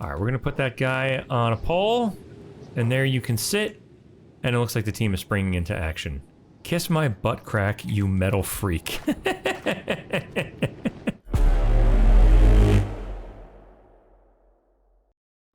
All right, we're gonna put that guy on a pole, and there you can sit, and it looks like the team is springing into action. Kiss my butt crack, you metal freak.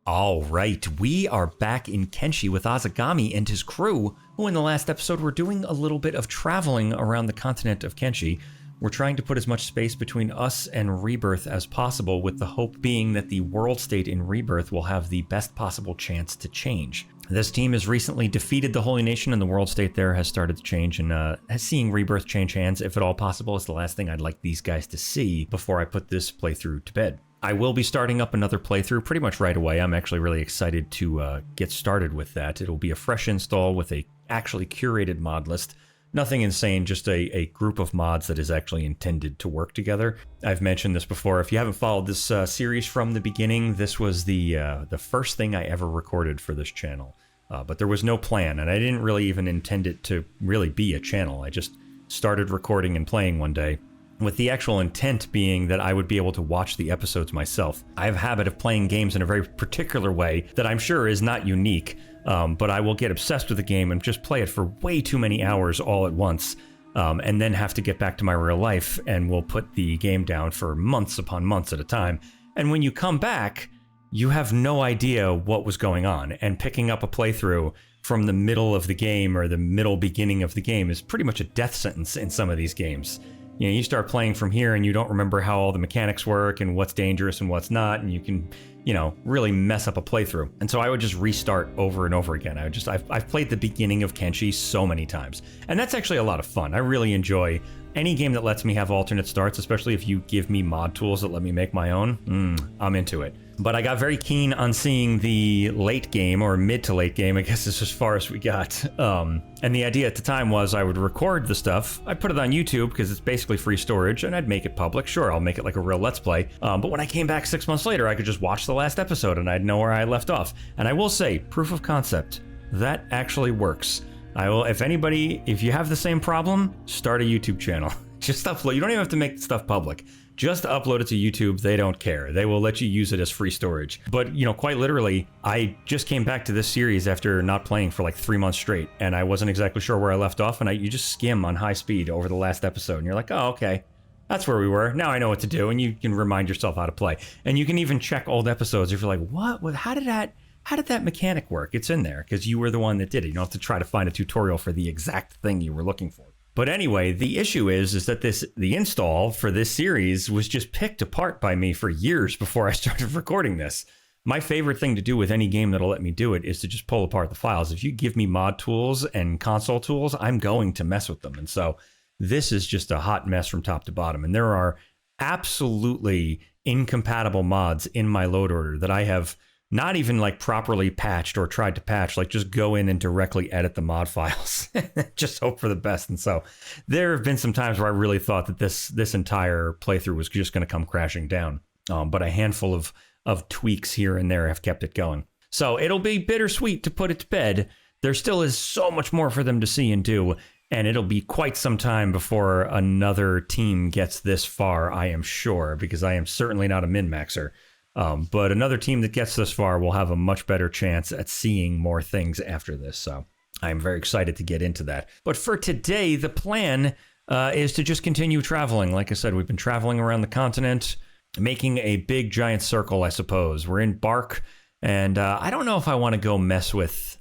All right, we are back in Kenshi with Azegami and his crew, who in the last episode were doing a little bit of traveling around the continent of Kenshi. We're trying to put as much space between us and Rebirth as possible, with the hope being that the world state in Rebirth will have the best possible chance to change. This team has recently defeated the Holy Nation, and the world state there has started to change, and seeing Rebirth change hands, if at all possible, is the last thing I'd like these guys to see before I put this playthrough to bed. I will be starting up another playthrough pretty much right away. I'm actually really excited to get started with that. It'll be a fresh install with a actually curated mod list. Nothing insane, just a group of mods that is actually intended to work together. I've mentioned this before. If you haven't followed this series from the beginning, this was the first thing I ever recorded for this channel. But there was no plan, and I didn't really even intend it to really be a channel. I just started recording and playing one day, with the actual intent being that I would be able to watch the episodes myself. I have a habit of playing games in a very particular way that I'm sure is not unique, but I will get obsessed with the game and just play it for way too many hours all at once, and then have to get back to my real life, and will put the game down for months upon months at a time. And when you come back, you have no idea what was going on, and picking up a playthrough from the middle of the game or the middle beginning of the game is pretty much a death sentence in some of these games. You know, you start playing from here and you don't remember how all the mechanics work and what's dangerous and what's not, and you can, you know, really mess up a playthrough. And so I would just restart over and over again. I've played the beginning of Kenshi so many times, and that's actually a lot of fun. I really enjoy any game that lets me have alternate starts, especially if you give me mod tools that let me make my own. I'm into it. But I got very keen on seeing the late game, or mid to late game, I guess is as far as we got. And the idea at the time was I would record the stuff, I'd put it on YouTube because it's basically free storage, and I'd make it public. Sure, I'll make it like a real Let's Play. But when I came back 6 months later, I could just watch the last episode and I'd know where I left off. And I will say, proof of concept, that actually works. If you have the same problem, start a YouTube channel. Just upload. You don't even have to make stuff public. Just upload it to YouTube. They don't care. They will let you use it as free storage. But, you know, quite literally, I just came back to this series after not playing for like 3 months straight, and I wasn't exactly sure where I left off, and you just skim on high speed over the last episode, and you're like, oh, okay, that's where we were. Now I know what to do, and you can remind yourself how to play. And you can even check old episodes if you're like, what? How did that mechanic work? It's in there, because you were the one that did it. You don't have to try to find a tutorial for the exact thing you were looking for. But anyway, the issue is that the install for this series was just picked apart by me for years before I started recording this. My favorite thing to do with any game that'll let me do it is to just pull apart the files. If you give me mod tools and console tools, I'm going to mess with them. And so this is just a hot mess from top to bottom. And there are absolutely incompatible mods in my load order that I have not even like properly patched or tried to patch, like just go in and directly edit the mod files. Just hope for the best. And so there have been some times where I really thought that this entire playthrough was just going to come crashing down. But a handful of tweaks here and there have kept it going. So it'll be bittersweet to put it to bed. There still is so much more for them to see and do, and it'll be quite some time before another team gets this far, I am sure, because I am certainly not a min-maxer. But another team that gets this far will have a much better chance at seeing more things after this. So I'm very excited to get into that. But for today, the plan is to just continue traveling. Like I said, we've been traveling around the continent, making a big giant circle, I suppose. We're in Bark, and I don't know if I want to go mess with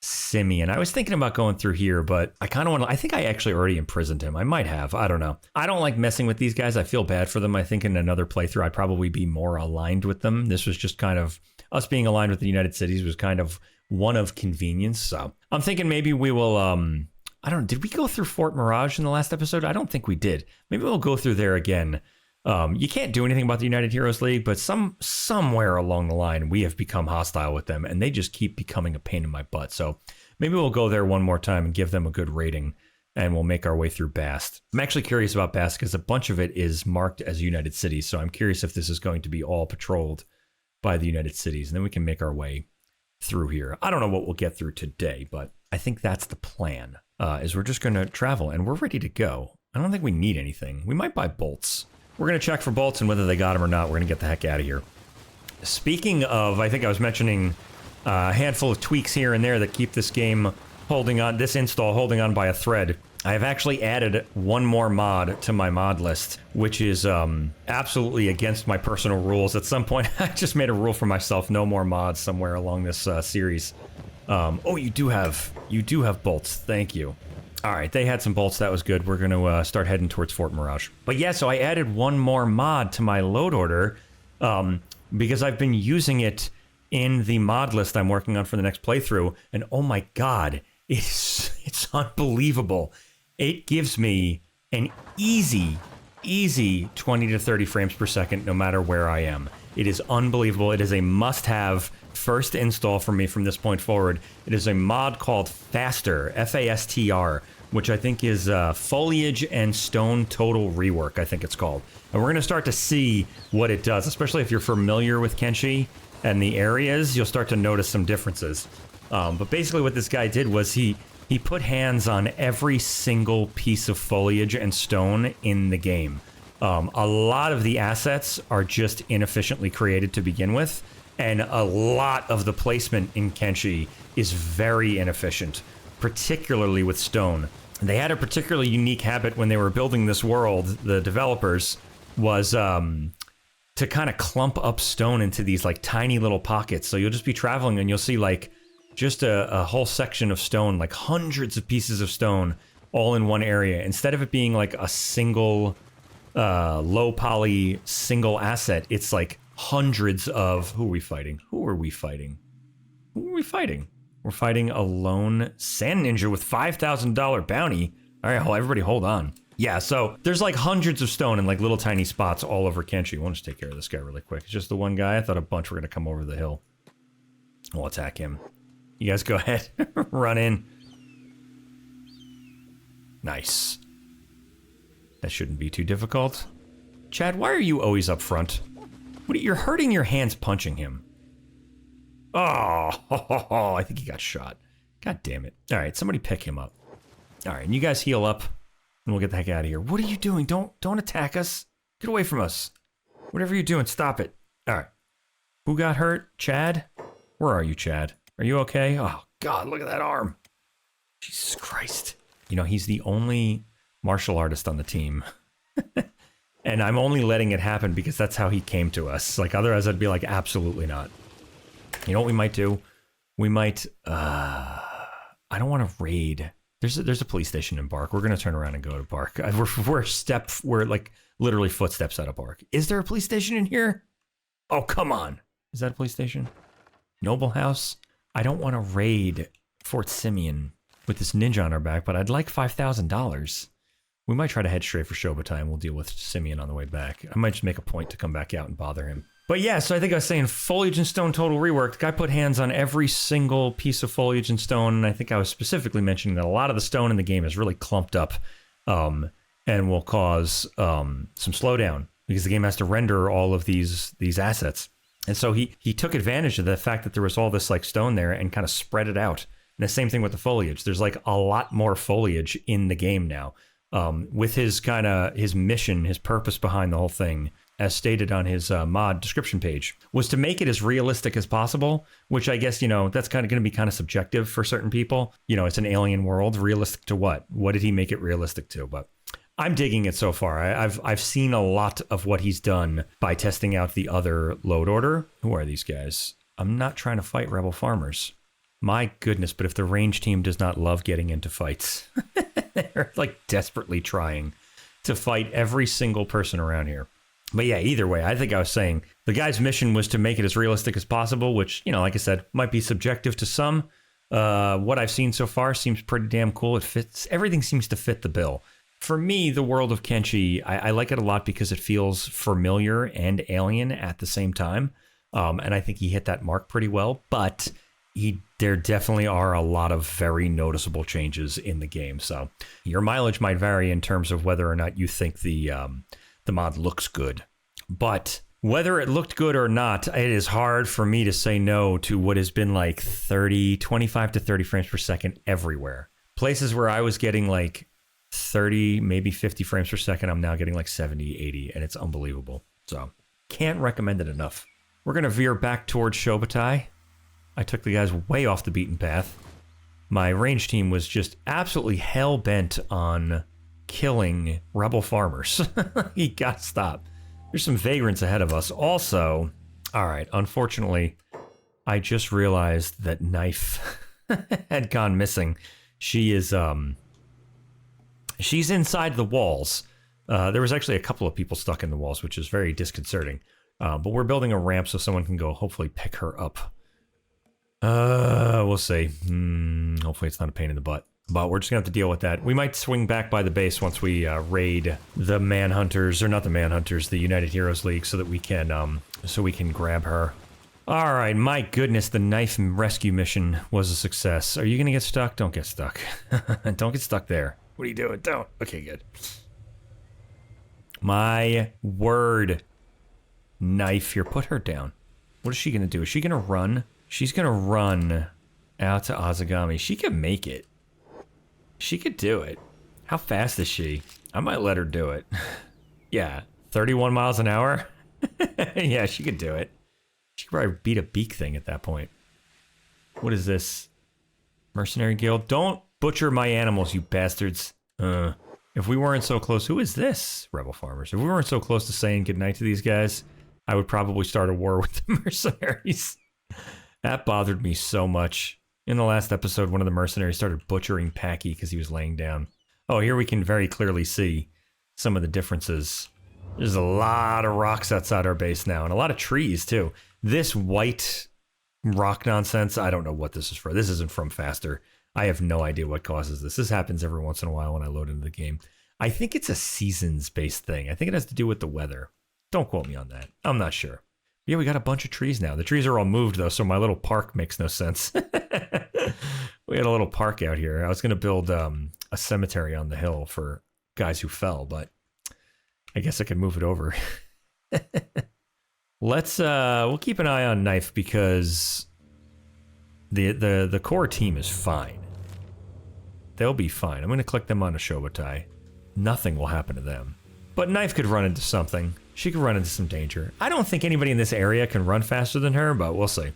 Simeon. I was thinking about going through here, but I kind of want to. I think I actually already imprisoned him. I might have. I don't know. I don't like messing with these guys. I feel bad for them. I think in another playthrough, I'd probably be more aligned with them. This was just kind of us being aligned with the United Cities was kind of one of convenience. So I'm thinking maybe we will. I don't know. Did we go through Fort Mirage in the last episode? I don't think we did. Maybe we'll go through there again. You can't do anything about the United Heroes League, but somewhere along the line, we have become hostile with them, and they just keep becoming a pain in my butt. So maybe we'll go there one more time and give them a good rating, and we'll make our way through Bast. I'm actually curious about Bast because a bunch of it is marked as United Cities, so I'm curious if this is going to be all patrolled by the United Cities, and then we can make our way through here. I don't know what we'll get through today, but I think that's the plan, is we're just going to travel, and we're ready to go. I don't think we need anything. We might buy bolts. We're going to check for bolts, and whether they got them or not, we're going to get the heck out of here. Speaking of, I think I was mentioning a handful of tweaks here and there that keep this game holding on, this install holding on by a thread. I have actually added one more mod to my mod list, which is absolutely against my personal rules. At some point, I just made a rule for myself: no more mods somewhere along this series. Oh, you do have bolts. Thank you. All right, they had some bolts. That was good. We're going to start heading towards Fort Mirage. But yeah, so I added one more mod to my load order because I've been using it in the mod list I'm working on for the next playthrough, and oh my god, it's unbelievable. It gives me an easy 20 to 30 frames per second no matter where I am. It is unbelievable. It is a must-have first install for me from this point forward. It is a mod called FASTR, F-A-S-T-R, which I think is Foliage and Stone Total Rework, I think it's called. And we're going to start to see what it does, especially if you're familiar with Kenshi and the areas, you'll start to notice some differences. But basically what this guy did was he put hands on every single piece of foliage and stone in the game. A lot of the assets are just inefficiently created to begin with, and a lot of the placement in Kenshi is very inefficient, particularly with stone. They had a particularly unique habit when they were building this world, the developers, was to kind of clump up stone into these like tiny little pockets. So you'll just be traveling and you'll see like just a whole section of stone, like hundreds of pieces of stone all in one area. Instead of it being like a single low poly single asset, it's like hundreds of... Who are we fighting? We're fighting a lone sand ninja with $5,000 bounty. All right, everybody hold on. Yeah, so there's like hundreds of stone in like little tiny spots all over Kenshi. We'll just take care of this guy really quick. It's just the one guy. I thought a bunch were going to come over the hill. We'll attack him. You guys go ahead. Run in. Nice. That shouldn't be too difficult. Chad, why are you always up front? You're hurting your hands punching him. Oh, I think he got shot. God damn it. All right, somebody pick him up. All right, and you guys heal up, and we'll get the heck out of here. What are you doing? Don't attack us. Get away from us. Whatever you're doing, stop it. All right. Who got hurt? Chad? Where are you, Chad? Are you okay? Oh, God, look at that arm. Jesus Christ. You know, he's the only martial artist on the team. And I'm only letting it happen because that's how he came to us. Like, otherwise I'd be like, absolutely not. You know what we might do? We might, I don't want to raid. There's a police station in Bark. We're going to turn around and go to Bark. We're like literally footsteps out of Bark. Is there a police station in here? Oh, come on. Is that a police station? Noble House? I don't want to raid Fort Simeon with this ninja on our back, but I'd like $5,000. We might try to head straight for Shobutai. We'll deal with Simeon on the way back. I might just make a point to come back out and bother him. But yeah, so I think I was saying foliage and stone total rework. The guy put hands on every single piece of foliage and stone, and I think I was specifically mentioning that a lot of the stone in the game is really clumped up and will cause some slowdown because the game has to render all of these assets. And so he took advantage of the fact that there was all this like stone there and kind of spread it out. And the same thing with the foliage. There's like a lot more foliage in the game now. With his mission, his purpose behind the whole thing, as stated on his mod description page, was to make it as realistic as possible, which I guess, you know, that's kind of going to be kind of subjective for certain people. You know, it's an alien world. Realistic to what? What did he make it realistic to? But I'm digging it so far. I've seen a lot of what he's done by testing out the other load order. Who are these guys? I'm not trying to fight rebel farmers. My goodness, but if the range team does not love getting into fights, they're like desperately trying to fight every single person around here. But yeah, either way, I think I was saying the guy's mission was to make it as realistic as possible, which, you know, like I said, might be subjective to some. What I've seen so far seems pretty damn cool. It fits. Everything seems to fit the bill. For me, the world of Kenshi, I like it a lot because it feels familiar and alien at the same time. And I think he hit that mark pretty well, but there definitely are a lot of very noticeable changes in the game. So your mileage might vary in terms of whether or not you think the mod looks good. But whether it looked good or not, it is hard for me to say no to what has been like 25 to 30 frames per second everywhere. Places where I was getting like 30, maybe 50 frames per second, I'm now getting like 70, 80, and it's unbelievable. So can't recommend it enough. We're going to veer back towards Shobutai. I took the guys way off the beaten path. My range team was just absolutely hell-bent on killing rebel farmers. You got to stop. There's some vagrants ahead of us. Also, all right, unfortunately, I just realized that Knife had gone missing. She is, she's inside the walls. There was actually a couple of people stuck in the walls, which is very disconcerting. But we're building a ramp so someone can go hopefully pick her up. We'll see. Hopefully it's not a pain in the butt. But we're just gonna have to deal with that. We might swing back by the base once we raid the Manhunters, or not the Manhunters, the United Heroes League, so that we can grab her. All right, my goodness, the knife rescue mission was a success. Are you gonna get stuck? Don't get stuck. Don't get stuck there. What are you doing? Don't. Okay, good. My word. Knife here, put her down. What is she gonna do? Is she gonna run? She's gonna run out to Azegami. She can make it. She could do it. How fast is she? I might let her do it. Yeah, 31 miles an hour? Yeah, she could do it. She could probably beat a beak thing at that point. What is this? Mercenary Guild? Don't butcher my animals, you bastards. If we weren't so close... Who is this? Rebel Farmers. If we weren't so close to saying goodnight to these guys, I would probably start a war with the mercenaries. That bothered me so much. In the last episode, one of the mercenaries started butchering Packy because he was laying down. Oh, here we can very clearly see some of the differences. There's a lot of rocks outside our base now, and a lot of trees, too. This white rock nonsense, I don't know what this is for. This isn't from FASTR. I have no idea what causes this. This happens every once in a while when I load into the game. I think it's a seasons-based thing. I think it has to do with the weather. Don't quote me on that. I'm not sure. Yeah, we got a bunch of trees now. The trees are all moved, though, so my little park makes no sense. We had a little park out here. I was going to build a cemetery on the hill for guys who fell, but I guess I could move it over. We'll keep an eye on Knife because the core team is fine. They'll be fine. I'm going to click them on a Shobutai. Nothing will happen to them. But Knife could run into something. She could run into some danger. I don't think anybody in this area can run faster than her, but we'll see.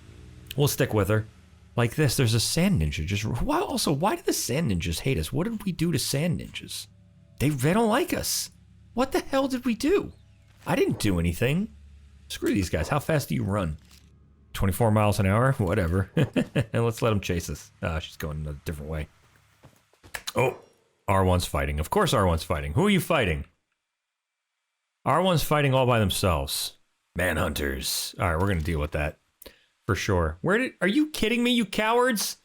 We'll stick with her. Like this, there's a sand ninja just... why do the sand ninjas hate us? What did we do to sand ninjas? They don't like us. What the hell did we do? I didn't do anything. Screw these guys. How fast do you run? 24 miles an hour? Whatever. And let's let them chase us. She's going a different way. Oh, R1's fighting. Of course R1's fighting. Who are you fighting? R1's fighting all by themselves. Manhunters. All right, we're going to deal with that. For sure. Are you kidding me, you cowards?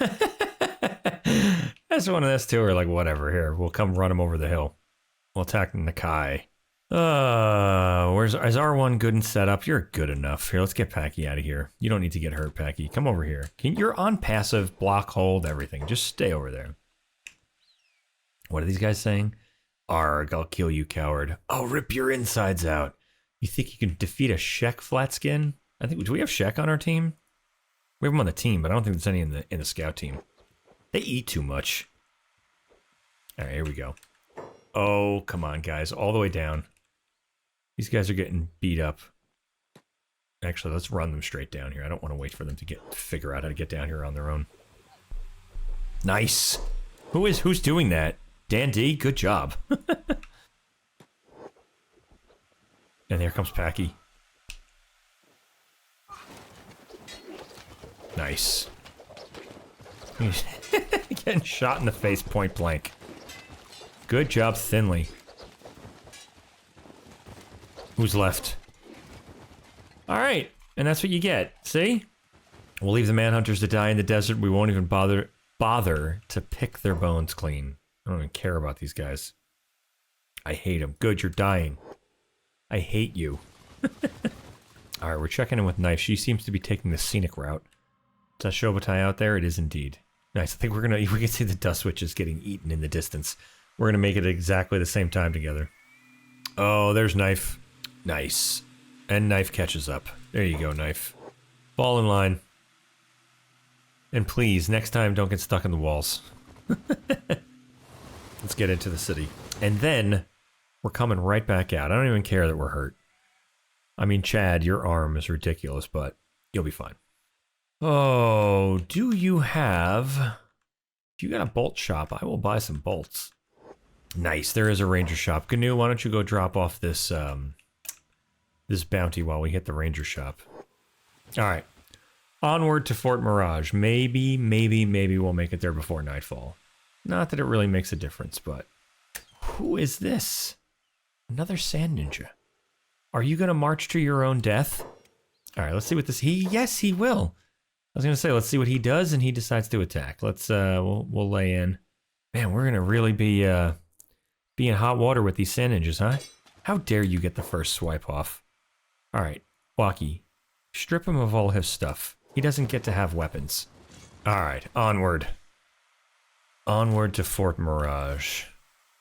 That's one of us two are like, whatever, here. We'll come run him over the hill. We'll attack Nakai. Is R1 good and set up? You're good enough. Here, let's get Packy out of here. You don't need to get hurt, Packy. Come over here. You're on passive, block, hold, everything. Just stay over there. What are these guys saying? Arg, I'll kill you, coward. I'll rip your insides out. You think you can defeat a Shek flat skin? Do we have Shek on our team? We have him on the team, but I don't think there's any in the scout team. They eat too much. All right, here we go. Oh, come on, guys. All the way down. These guys are getting beat up. Actually, let's run them straight down here. I don't want to wait for them to figure out how to get down here on their own. Nice. Who's doing that? Dan D, good job. And there comes Packy. Nice. Getting shot in the face point blank. Good job, Thinly. Who's left? Alright, and that's what you get. See? We'll leave the Manhunters to die in the desert. We won't even bother to pick their bones clean. I don't even care about these guys. I hate them. Good, you're dying. I hate you. Alright, we're checking in with Knife. She seems to be taking the scenic route. Is that Shobutai out there? It is indeed. Nice. I think we can see the dust witches getting eaten in the distance. We're gonna make it exactly the same time together. Oh, there's Knife. Nice. And Knife catches up. There you go, Knife. Fall in line. And please, next time, don't get stuck in the walls. Let's get into the city. And then, we're coming right back out. I don't even care that we're hurt. I mean, Chad, your arm is ridiculous, but you'll be fine. Oh, do you got a bolt shop? I will buy some bolts. Nice, there is a ranger shop. Gnu, why don't you go drop off this, this bounty while we hit the ranger shop. Alright. Onward to Fort Mirage. Maybe we'll make it there before nightfall. Not that it really makes a difference, but... Who is this? Another sand ninja. Are you gonna march to your own death? Alright, let's see what this... Yes, he will! I was gonna say, let's see what he does, and he decides to attack. Let's, we'll lay in. Man, we're gonna really be in hot water with these sand ninjas, huh? How dare you get the first swipe off? Alright, Waki. Strip him of all his stuff. He doesn't get to have weapons. Alright, onward. Onward to Fort Mirage.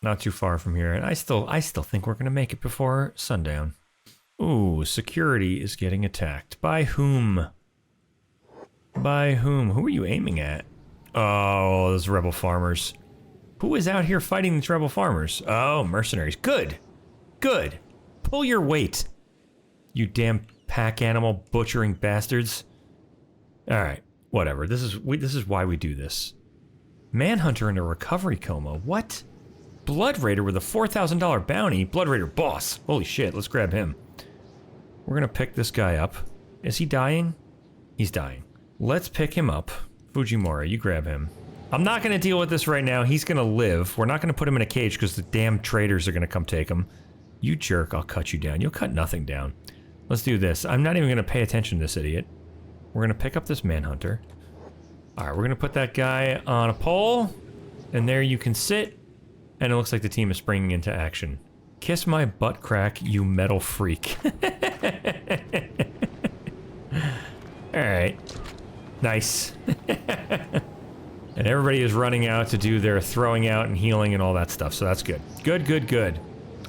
Not too far from here, and I still think we're gonna make it before sundown. Ooh, security is getting attacked. By whom? By whom? Who are you aiming at? Oh, those rebel farmers. Who is out here fighting these rebel farmers? Oh, mercenaries. Good. Good. Pull your weight. You damn pack animal butchering bastards. Alright, whatever. This is why we do this. Manhunter in a recovery coma. What? Blood Raider with a $4,000 bounty. Blood Raider boss. Holy shit, let's grab him. We're gonna pick this guy up. Is he dying? He's dying. Let's pick him up. Fujimura, you grab him. I'm not gonna deal with this right now. He's gonna live. We're not gonna put him in a cage because the damn traders are gonna come take him. You jerk, I'll cut you down. You'll cut nothing down. Let's do this. I'm not even gonna pay attention to this idiot. We're gonna pick up this Manhunter. Alright, we're gonna put that guy on a pole. And there you can sit. And it looks like the team is springing into action. Kiss my butt crack, you metal freak. Alright. Nice. And everybody is running out to do their throwing out and healing and all that stuff, so that's good. Good, good, good.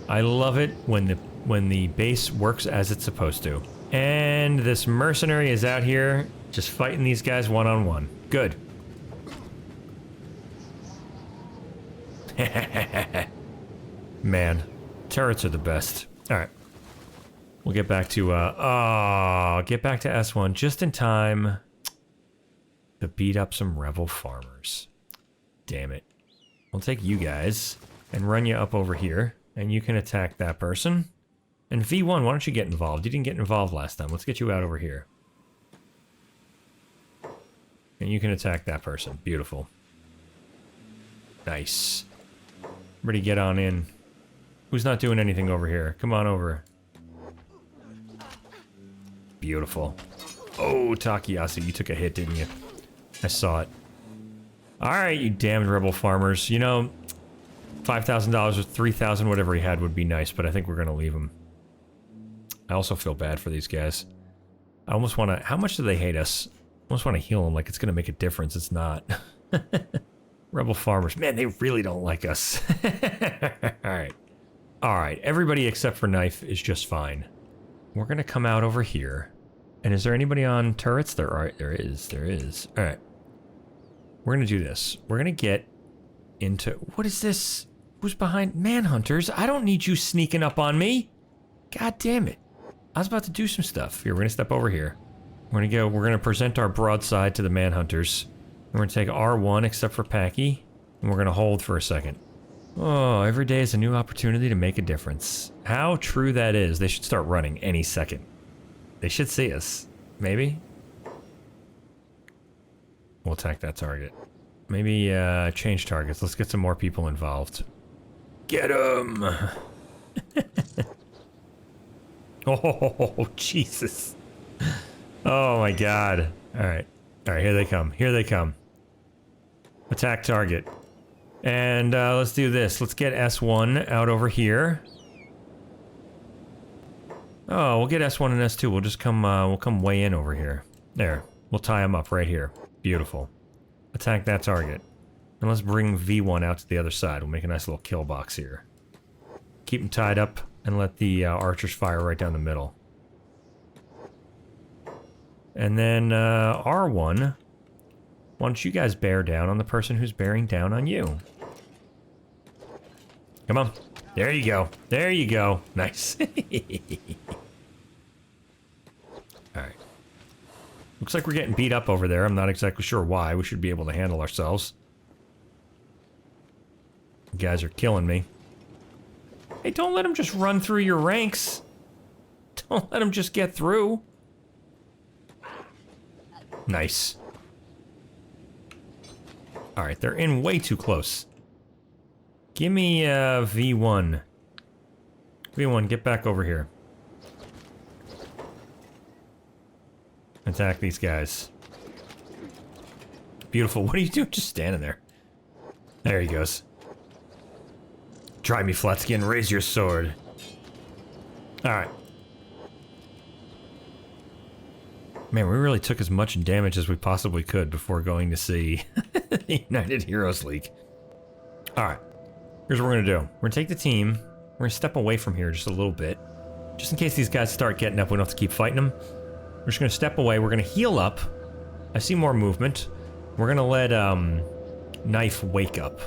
I love it when the base works as it's supposed to. And this mercenary is out here just fighting these guys one-on-one. Good. Man, turrets are the best. Alright. We'll get back to, get back to S1 just in time to beat up some rebel farmers. Damn it. We'll take you guys and run you up over here, and you can attack that person. And V1, why don't you get involved? You didn't get involved last time. Let's get you out over here. And you can attack that person. Beautiful. Nice. Everybody get on in. Who's not doing anything over here? Come on over. Beautiful. Oh, Takayasu, you took a hit, didn't you? I saw it. Alright, you damned rebel farmers. You know, $5,000 or $3,000, whatever he had would be nice, but I think we're gonna leave him. I also feel bad for these guys. I almost wanna... How much do they hate us? I almost wanna heal them like it's gonna make a difference. It's not. Rebel farmers. Man, they really don't like us. Alright. Alright, everybody except for Knife is just fine. We're gonna come out over here. And is there anybody on turrets? There is. Alright. We're gonna do this. We're gonna get into... What is this? Who's behind? Manhunters? I don't need you sneaking up on me! God damn it. I was about to do some stuff. Here, we're gonna step over here. We're gonna present our broadside to the Manhunters. We're gonna take R1 except for Packy. And we're gonna hold for a second. Oh, every day is a new opportunity to make a difference. How true that is. They should start running any second. They should see us. Maybe? We'll attack that target. Maybe, change targets. Let's get some more people involved. Get 'em! Oh, Jesus. Oh my god. Alright. Alright, here they come. Here they come. Attack target. And, let's do this. Let's get S1 out over here. Oh, we'll get S1 and S2. We'll just come, we'll come way in over here. There. We'll tie them up right here. Beautiful. Attack that target. And let's bring V1 out to the other side. We'll make a nice little kill box here. Keep them tied up and let the archers fire right down the middle. And then, R1. Why don't you guys bear down on the person who's bearing down on you? Come on. There you go. There you go. Nice. Looks like we're getting beat up over there. I'm not exactly sure why. We should be able to handle ourselves. You guys are killing me. Hey, don't let them just run through your ranks. Don't let them just get through. Nice. Alright, they're in way too close. Give me V1. V1, get back over here. Attack these guys. Beautiful. What are you doing? Just standing there. There he goes. Try me, Flatskin. Raise your sword. Alright. Man, we really took as much damage as we possibly could before going to see the United Heroes League. Alright. Here's what we're gonna do. We're gonna take the team. We're gonna step away from here just a little bit. Just in case these guys start getting up, we don't have to keep fighting them. We're just gonna step away. We're gonna heal up. I see more movement. We're gonna let, Knife wake up.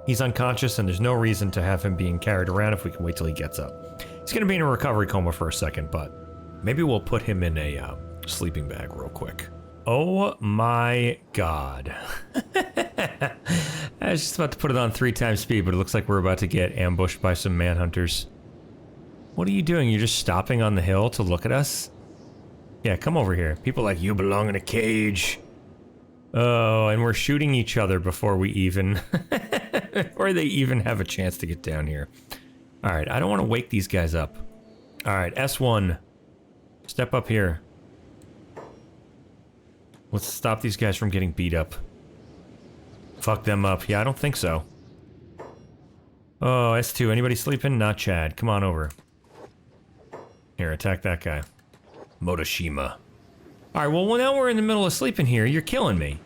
He's unconscious, and there's no reason to have him being carried around if we can wait till he gets up. He's gonna be in a recovery coma for a second, but maybe we'll put him in a, sleeping bag real quick. Oh my god. I was just about to put it on 3 times speed, but it looks like we're about to get ambushed by some manhunters. What are you doing? You're just stopping on the hill to look at us? Yeah, come over here. People like you belong in a cage. Oh, and we're shooting each other before we even... or they even have a chance to get down here. Alright, I don't want to wake these guys up. Alright, S1. Step up here. Let's stop these guys from getting beat up. Fuck them up. Yeah, I don't think so. Oh, S2. Anybody sleeping? Not Chad. Come on over. Here, attack that guy. Motoshima. Alright, well, now we're in the middle of sleeping here. You're killing me.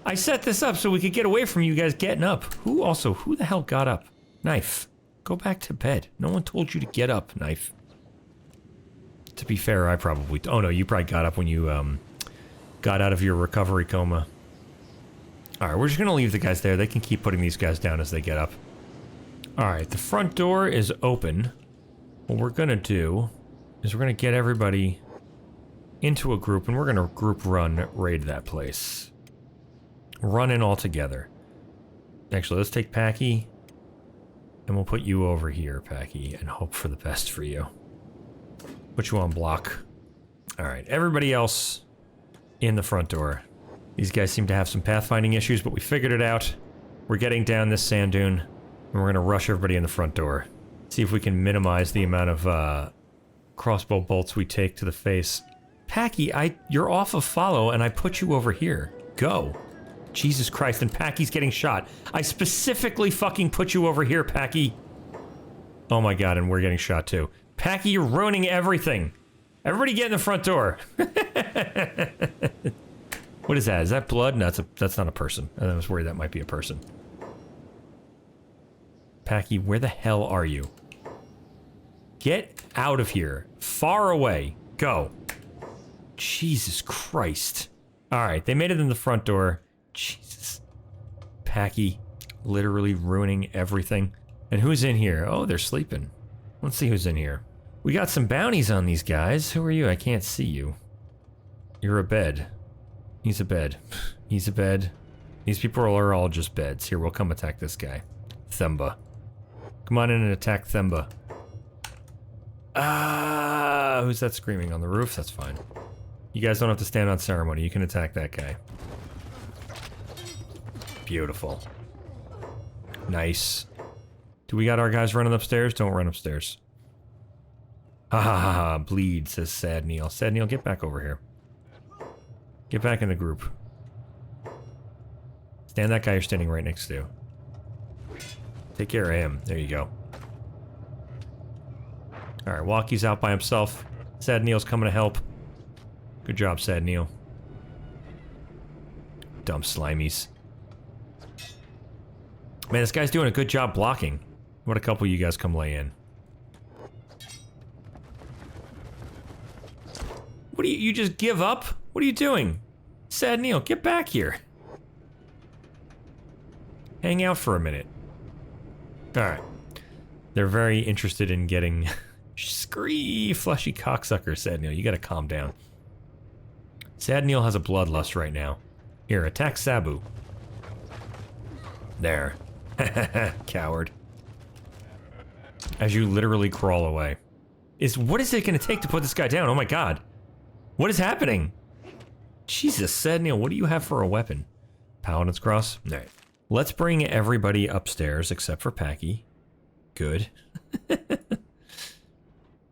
I set this up so we could get away from you guys getting up. Who the hell got up? Knife. Go back to bed. No one told you to get up, Knife. To be fair, I probably... Oh no, you probably got up when you, got out of your recovery coma. Alright, we're just gonna leave the guys there. They can keep putting these guys down as they get up. Alright, the front door is open. What we're gonna do is we're gonna get everybody into a group, and we're gonna group run raid that place. Run in all together. Actually, let's take Packy, and we'll put you over here, Packy, and hope for the best for you. Put you on block. Alright, everybody else in the front door. These guys seem to have some pathfinding issues, but we figured it out. We're getting down this sand dune, and we're gonna rush everybody in the front door. See if we can minimize the amount of, crossbow bolts we take to the face. Packy, you're off of follow, and I put you over here. Go. Jesus Christ, and Packy's getting shot. I specifically fucking put you over here, Packy. Oh my god, and we're getting shot too. Packy, you're ruining everything. Everybody get in the front door. What is that? Is that blood? No, that's not a person. I was worried that might be a person. Packy, where the hell are you? Get out of here. Far away. Go. Jesus Christ. Alright, they made it in the front door. Jesus. Packy, literally ruining everything. And who's in here? Oh, they're sleeping. Let's see who's in here. We got some bounties on these guys. Who are you? I can't see you. You're a bed. He's a bed. He's a bed. These people are all just beds. Here, we'll come attack this guy. Themba. Come on in and attack Themba. Ah, who's that screaming on the roof? That's fine. You guys don't have to stand on ceremony. You can attack that guy. Beautiful. Nice. Do we got our guys running upstairs? Don't run upstairs. Ha ha ha ha. Bleed, says Sad Neil. Sad Neil, get back over here. Get back in the group. Stand that guy you're standing right next to. Take care of him. There you go. Alright, Walkie's out by himself. Sad Neil's coming to help. Good job, Sad Neil. Dumb slimies. Man, this guy's doing a good job blocking. What a couple of you guys come lay in. What do you just give up? What are you doing? Sad Neil, get back here. Hang out for a minute. Alright. They're very interested in getting... Scree, fleshy cocksucker, Sad Neil. You gotta calm down. Sad Neil has a bloodlust right now. Here, attack Sabu. There. Coward. As you literally crawl away. What is it gonna take to put this guy down? Oh my god. What is happening? Jesus, Sad Neil, what do you have for a weapon? Paladin's Cross? Alright. Let's bring everybody upstairs except for Packy. Good. I'm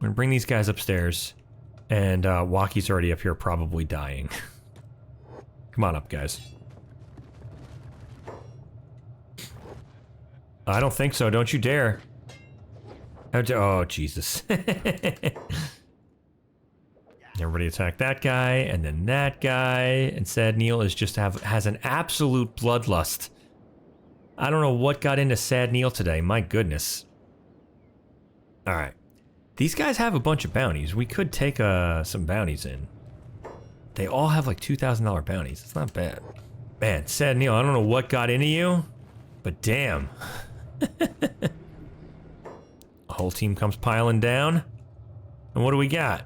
gonna bring these guys upstairs. And Waki's already up here probably dying. Come on up, guys. I don't think so, don't you dare. Oh, Jesus. Everybody attack that guy, and then that guy, and Sad Neil is just has an absolute bloodlust. I don't know what got into Sad Neil today, my goodness. Alright. These guys have a bunch of bounties. We could take some bounties in. They all have like $2,000 bounties. It's not bad. Man, Sad Neil, I don't know what got into you, but damn. The whole team comes piling down. And what do we got?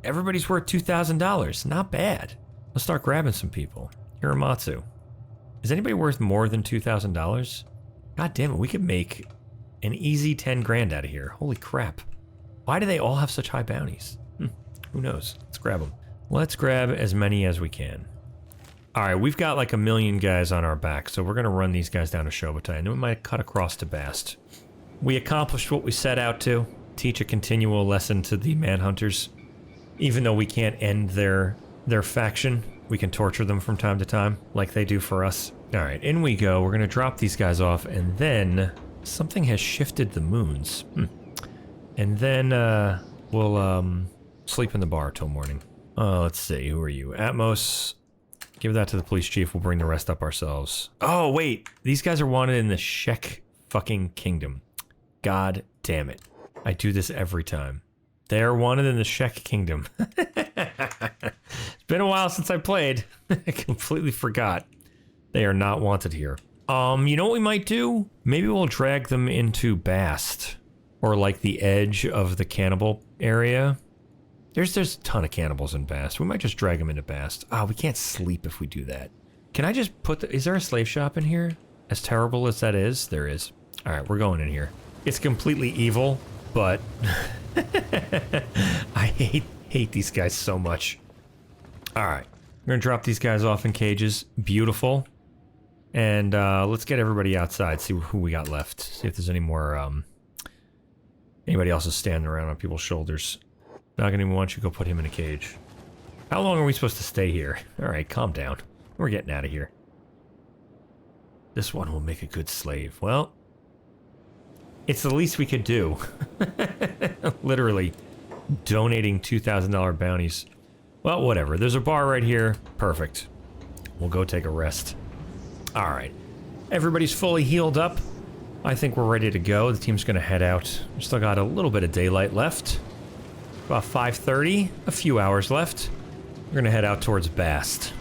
Everybody's worth $2,000. Not bad. Let's start grabbing some people. Hiramatsu. Is anybody worth more than $2,000? God damn it, we could make an easy 10 grand out of here. Holy crap. Why do they all have such high bounties? Who knows? Let's grab them. Let's grab as many as we can. Alright, we've got like 1 million guys on our back, so we're gonna run these guys down to Shobutai, and then we might cut across to Bast. We accomplished what we set out to. Teach a continual lesson to the Manhunters. Even though we can't end their faction, we can torture them from time to time, like they do for us. Alright, in we go. We're gonna drop these guys off, and then something has shifted the moons. And then we'll sleep in the bar till morning. Let's see, who are you? Atmos. Give that to the police chief, we'll bring the rest up ourselves. Oh, wait! These guys are wanted in the Shek fucking kingdom. God damn it. I do this every time. They are wanted in the Shek kingdom. It's been a while since I played. I completely forgot. They are not wanted here. You know what we might do? Maybe we'll drag them into Bast. Or like the edge of the cannibal area. There's a ton of cannibals in Bast. We might just drag them into Bast. Oh, we can't sleep if we do that. Can I just put is there a slave shop in here? As terrible as that is, there is. Alright, we're going in here. It's completely evil, but I hate these guys so much. Alright. We're gonna drop these guys off in cages. Beautiful. And let's get everybody outside, see who we got left. See if there's any more anybody else is standing around on people's shoulders. Not gonna even want you to go put him in a cage. How long are we supposed to stay here? Alright, calm down. We're getting out of here. This one will make a good slave. Well, it's the least we could do. Literally donating $2,000 bounties. Well, whatever. There's a bar right here. Perfect. We'll go take a rest. Alright. Everybody's fully healed up. I think we're ready to go. The team's gonna head out. We still got a little bit of daylight left. About 5:30. A few hours left. We're gonna head out towards Bast.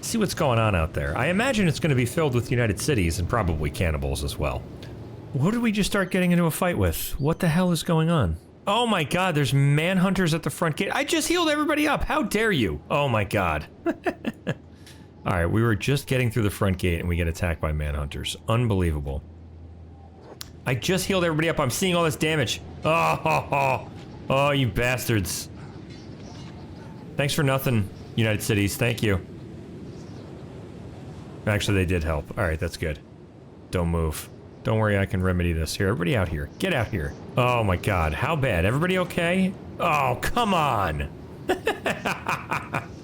See what's going on out there. I imagine it's gonna be filled with United Cities and probably cannibals as well. What did we just start getting into a fight with? What the hell is going on? Oh my god, there's Manhunters at the front gate. I just healed everybody up. How dare you? Oh my god. Alright, we were just getting through the front gate and we get attacked by Manhunters. Unbelievable. I just healed everybody up. I'm seeing all this damage. Oh, you bastards. Thanks for nothing, United Cities. Thank you. Actually, they did help. Alright, that's good. Don't move. Don't worry, I can remedy this. Here, everybody out here. Get out here. Oh my god, how bad? Everybody okay? Oh, come on!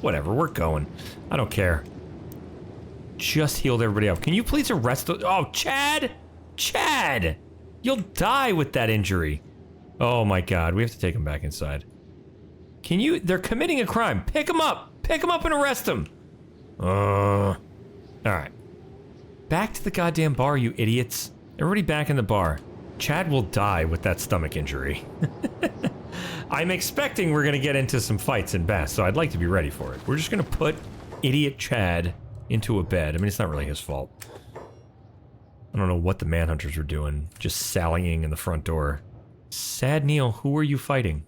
Whatever, we're going. I don't care. Just healed everybody up. Can you please arrest the- Oh, Chad! Chad! You'll die with that injury. Oh my god, we have to take him back inside. Can you- They're committing a crime. Pick him up! Pick him up and arrest him! Alright. Back to the goddamn bar, you idiots. Everybody back in the bar. Chad will die with that stomach injury. I'm expecting we're gonna get into some fights in Bast, so I'd like to be ready for it. We're just gonna put idiot Chad into a bed. I mean, it's not really his fault. I don't know what the Manhunters were doing, just sallying in the front door. Sad Neil, who are you fighting?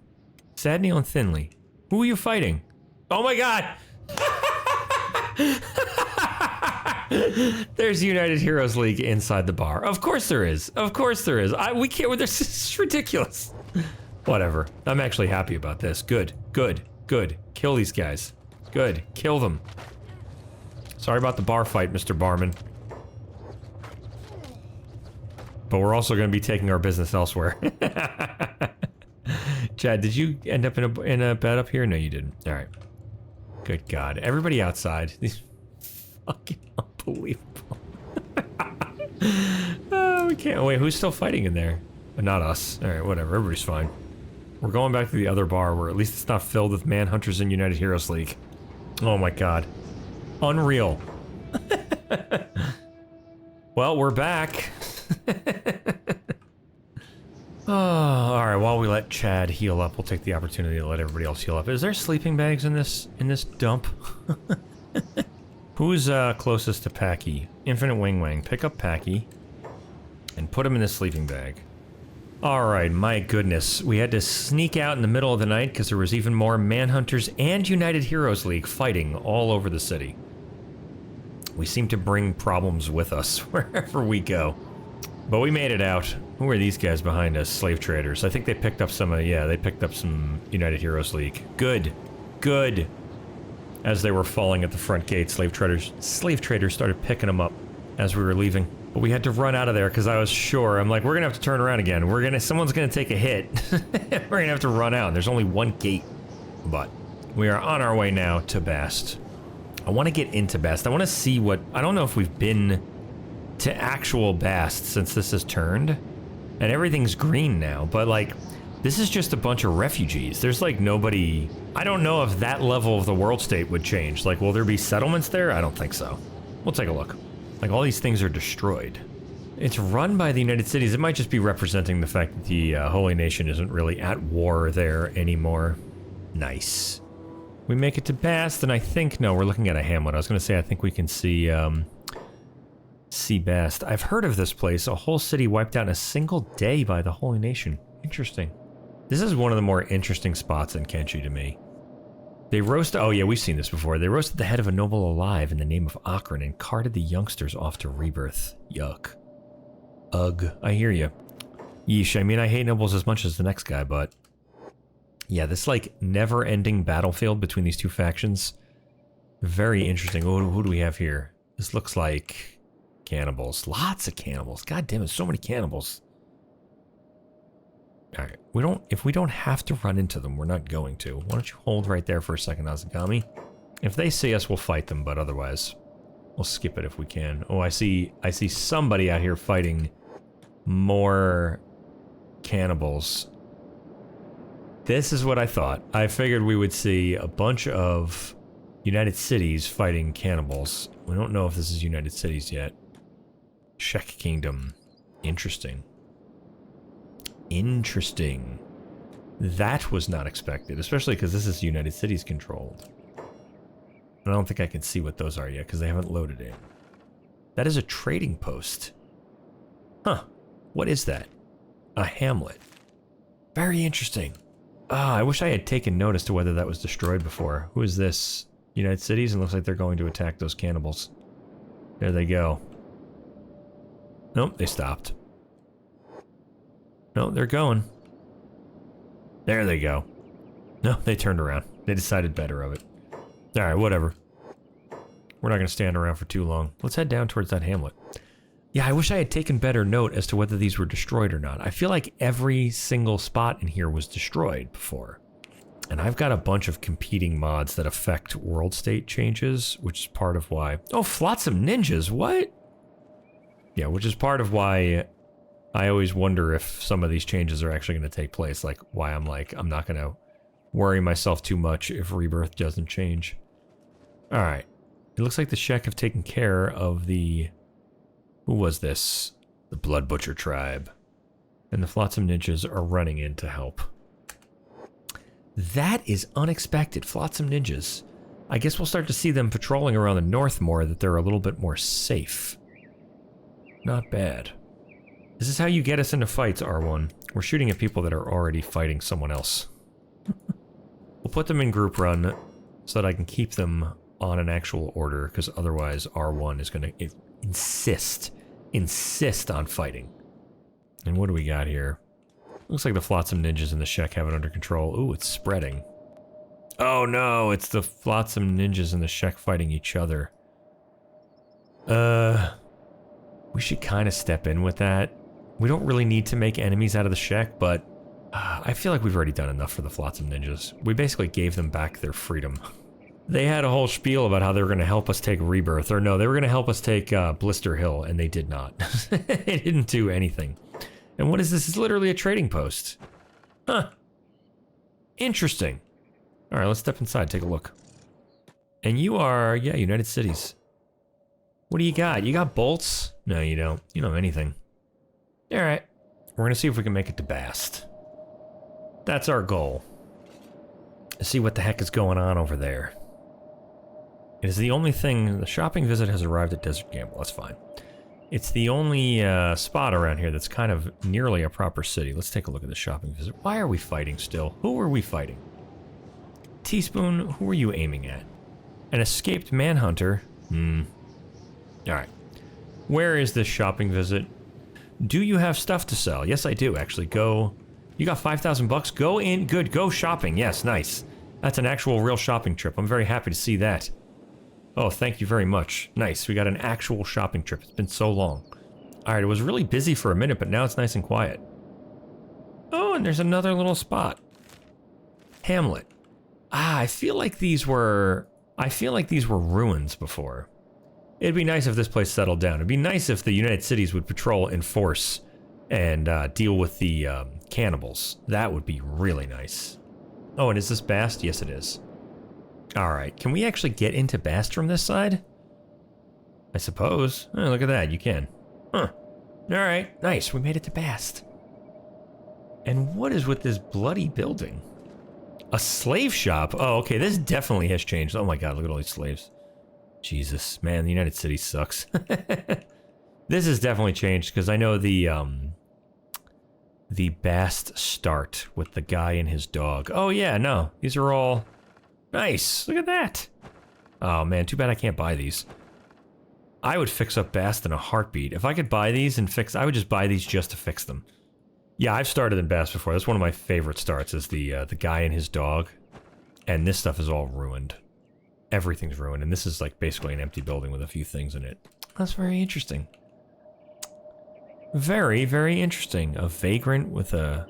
Sad Neil and Thinly. Who are you fighting? Oh my god! There's United Heroes League inside the bar. Of course there is. Of course there is. We can't. This is ridiculous. Whatever. I'm actually happy about this. Good. Good. Good. Kill these guys. Good. Kill them. Sorry about the bar fight, Mr. Barman. But we're also going to be taking our business elsewhere. Chad, did you end up in a bed up here? No, you didn't. All right. Good God. Everybody outside. These fucking unbelievable. Oh, we can't. Wait, who's still fighting in there? Not us. All right, whatever. Everybody's fine. We're going back to the other bar where at least it's not filled with Manhunters and United Heroes League. Oh my God. Unreal. Well, we're back. Oh, all right. While we let Chad heal up, we'll take the opportunity to let everybody else heal up. Is there sleeping bags in this dump? Who's closest to Packy? Infinite Wing Wang. Pick up Packy and put him in the sleeping bag. All right. My goodness, we had to sneak out in the middle of the night because there was even more Manhunters and United Heroes League fighting all over the city. We seem to bring problems with us wherever we go. But we made it out. Who are these guys behind us? Slave traders. I think they picked up some, yeah, they picked up some United Heroes League. Good. Good. As they were falling at the front gate, slave traders started picking them up as we were leaving. But we had to run out of there because I was sure, I'm like, we're gonna have to turn around again. Someone's gonna take a hit. We're gonna have to run out. There's only one gate. But we are on our way now to Bast. I want to get into Bast. I want to see what, I don't know if we've been to actual Bast since this has turned. And everything's green now, but like, this is just a bunch of refugees. There's like nobody, I don't know if that level of the world state would change. Like, will there be settlements there? I don't think so. We'll take a look. Like, all these things are destroyed. It's run by the United Cities. It might just be representing the fact that the Holy Nation isn't really at war there anymore. Nice. We make it to Bast, and I think, no, we're looking at a hamlet. I was going to say, I think we can see Bast. I've heard of this place. A whole city wiped out in a single day by the Holy Nation. Interesting. This is one of the more interesting spots in Kenshi to me. They roast, oh yeah, we've seen this before. They roasted the head of a noble alive in the name of Akron and carted the youngsters off to rebirth. Yuck. Ugh, I hear you. Yeesh, I mean, I hate nobles as much as the next guy, but yeah, this like never-ending battlefield between these two factions. Very interesting. Oh, who do we have here? This looks like cannibals. Lots of cannibals. God damn it, so many cannibals. Alright, if we don't have to run into them, we're not going to. Why don't you hold right there for a second, Azegami? If they see us, we'll fight them, but otherwise, we'll skip it if we can. Oh, I see somebody out here fighting more cannibals. This is what I thought. I figured we would see a bunch of United Cities fighting cannibals. We don't know if this is United Cities yet. Shek Kingdom. Interesting. Interesting. That was not expected, especially because this is United Cities controlled. I don't think I can see what those are yet because they haven't loaded it. That is a trading post. Huh. What is that? A hamlet. Very interesting. Ah, I wish I had taken notice to whether that was destroyed before. Who is this? United Cities? And looks like they're going to attack those cannibals. There they go. Nope, they stopped. No, they're going. There they go. No, they turned around. They decided better of it. Alright, whatever. We're not going to stand around for too long. Let's head down towards that hamlet. Yeah, I wish I had taken better note as to whether these were destroyed or not. I feel like every single spot in here was destroyed before. And I've got a bunch of competing mods that affect world state changes, which is part of why... Oh, Flotsam ninjas, what? Yeah, which is part of why I always wonder if some of these changes are actually going to take place. Like, why I'm not going to worry myself too much if Rebirth doesn't change. Alright. It looks like the Shek have taken care of the... Who was this? The Blood Butcher tribe. And the Flotsam ninjas are running in to help. That is unexpected. Flotsam ninjas. I guess we'll start to see them patrolling around the north more, that they're a little bit more safe. Not bad. This is how you get us into fights, R1. We're shooting at people that are already fighting someone else. We'll put them in group run so that I can keep them on an actual order, because otherwise R1 is going to insist on fighting. And what do we got here? Looks like the Flotsam ninjas and the Shek have it under control. Ooh, it's spreading. Oh no, it's the Flotsam ninjas and the Shek fighting each other. We should kind of step in with that. We don't really need to make enemies out of the Shek, but I feel like we've already done enough for the Flotsam ninjas. We basically gave them back their freedom. They had a whole spiel about how they were going to help us take Rebirth, or no, they were going to help us take Blister Hill, and they did not. They didn't do anything. And what is this? It's literally a trading post. Huh. Interesting. All right, let's step inside, take a look. And you are, yeah, United Cities. What do you got? You got bolts? No, you don't. You don't have anything. All right. We're going to see if we can make it to Bast. That's our goal. See what the heck is going on over there. It is the only thing... The shopping visit has arrived at Desert Gamble. That's fine. It's the only spot around here that's kind of nearly a proper city. Let's take a look at the shopping visit. Why are we fighting still? Who are we fighting? Teaspoon, who are you aiming at? An escaped manhunter? Alright. Where is this shopping visit? Do you have stuff to sell? Yes, I do, actually. Go... You got 5,000 bucks? Go in. Good. Go shopping. Yes, nice. That's an actual real shopping trip. I'm very happy to see that. Oh, thank you very much. Nice. We got an actual shopping trip. It's been so long. Alright, it was really busy for a minute, but now it's nice and quiet. Oh, and there's another little spot. Hamlet. Ah, I feel like these were ruins before. It'd be nice if this place settled down. It'd be nice if the United Cities would patrol in force and deal with the cannibals. That would be really nice. Oh, and is this Bast? Yes, it is. Alright, can we actually get into Bast from this side? I suppose. Oh, look at that, you can. Huh. Alright, nice, we made it to Bast. And what is with this bloody building? A slave shop? Oh, okay, this definitely has changed. Oh my god, look at all these slaves. Jesus, man, the United States sucks. This has definitely changed, because I know the Bast start with the guy and his dog. Oh yeah, no, these are all nice. Look at that. Oh man, too bad I can't buy these. I would fix up Bast in a heartbeat. If I could buy these and fix, I would just buy these just to fix them. Yeah, I've started in Bast before. That's one of my favorite starts, is the guy and his dog. And this stuff is all ruined. Everything's ruined, and this is like basically an empty building with a few things in it. That's very interesting. Very, very interesting. A vagrant with a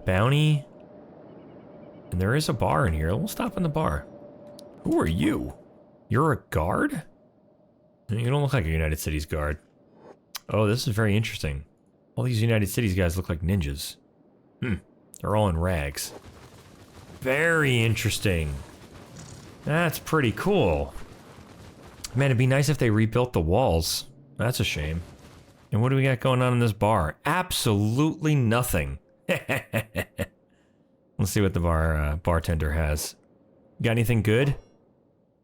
bounty. And there is a bar in here. We'll stop in the bar. Who are you? You're a guard? You don't look like a United Cities guard. Oh, this is very interesting. All these United Cities guys look like ninjas. They're all in rags. Very interesting. That's pretty cool. Man, it'd be nice if they rebuilt the walls. That's a shame. And what do we got going on in this bar? Absolutely nothing. Let's see what the bartender has. Got anything good?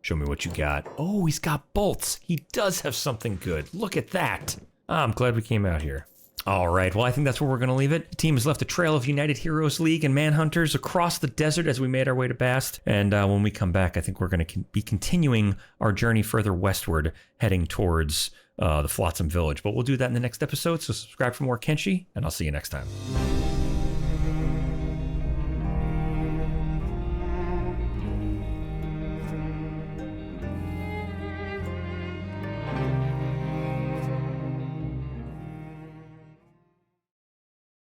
Show me what you got. Oh, he's got bolts. He does have something good. Look at that. I'm glad we came out here. All right, well, I think that's where we're going to leave it. The team has left a trail of United Heroes League and Manhunters across the desert as we made our way to Bast. And when we come back, I think we're going to be continuing our journey further westward, heading towards the Flotsam village. But we'll do that in the next episode, so subscribe for more Kenshi, and I'll see you next time.